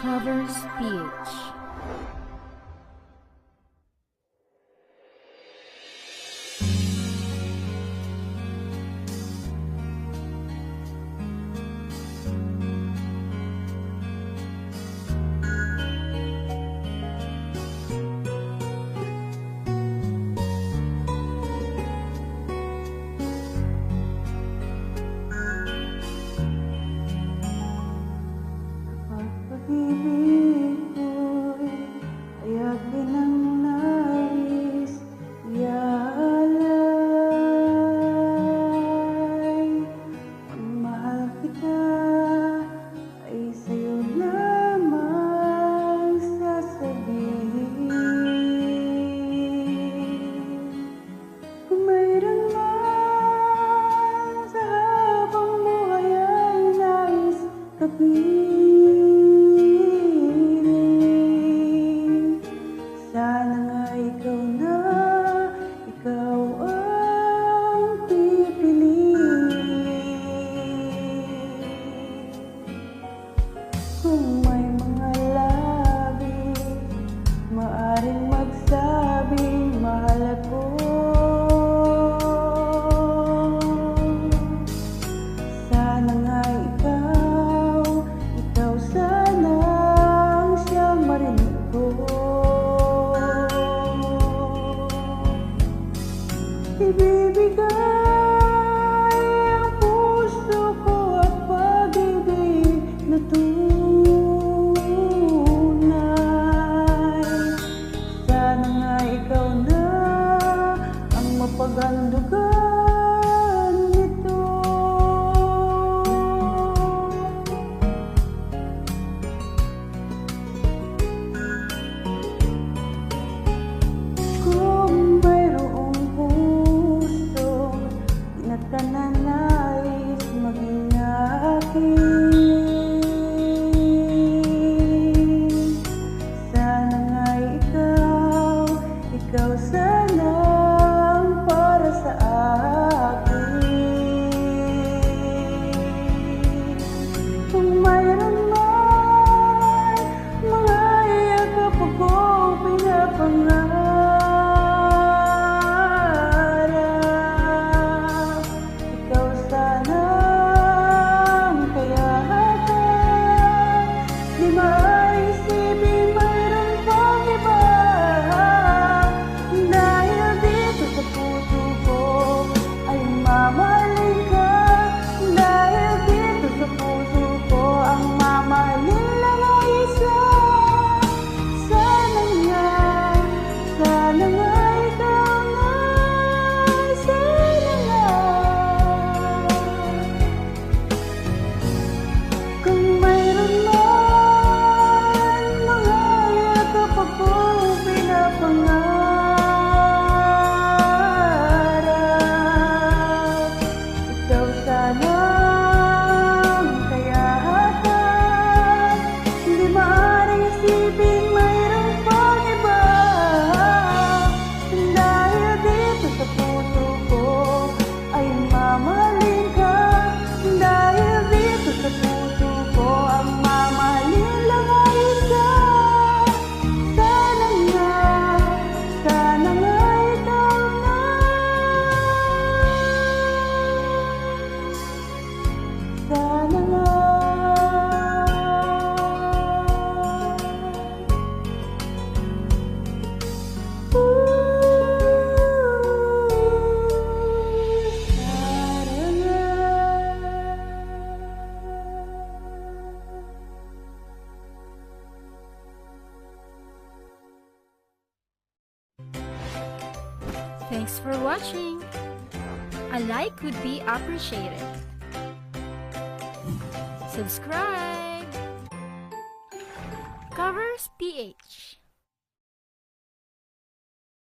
Covers PH. Pag-ibig ko'y hayagin ang nais iaalay. Ang mahal kita ay sa'yo lamang sasabihin. Kung mayroon man sa habang buhay ay nais kapiling, sana nga ikaw na, ikaw ang pipiliin. Kung may mga labi, maaaring magsabing mahal ako. Sana nga ikaw sana ang siyang marinig ko. Ibibigay ang puso ko at pag-ibig na tunay. Sana nga ikaw na ang mapagandugan nito. Kung mayroong puso na nananais maging akin, sana nga ikaw sana ang para sa akin. Kung mayroon man mga yakap akong pinapangarap, ikaw sana ang kayahatan. Di maisipin mayroon pang iba, dahil dito sa puso ko ay mamahalin ka. Dahil dito sa puso ko ang mamahalin lang ang isa. Sana nga ikaw na, sana nga. Kung mayroon man mga yakap akong pinapangarap, ikaw sana ang kayahatan. Hindi maaaring isipin mayroon pang iba, dahil dito sa puso ko ay mamahalin ka. Dahil dito sa puso ko ang mamahalin lang ang isa. Sana nga ikaw na, sana nga. Thanks for watching. A like would be appreciated. Subscribe. Covers PH.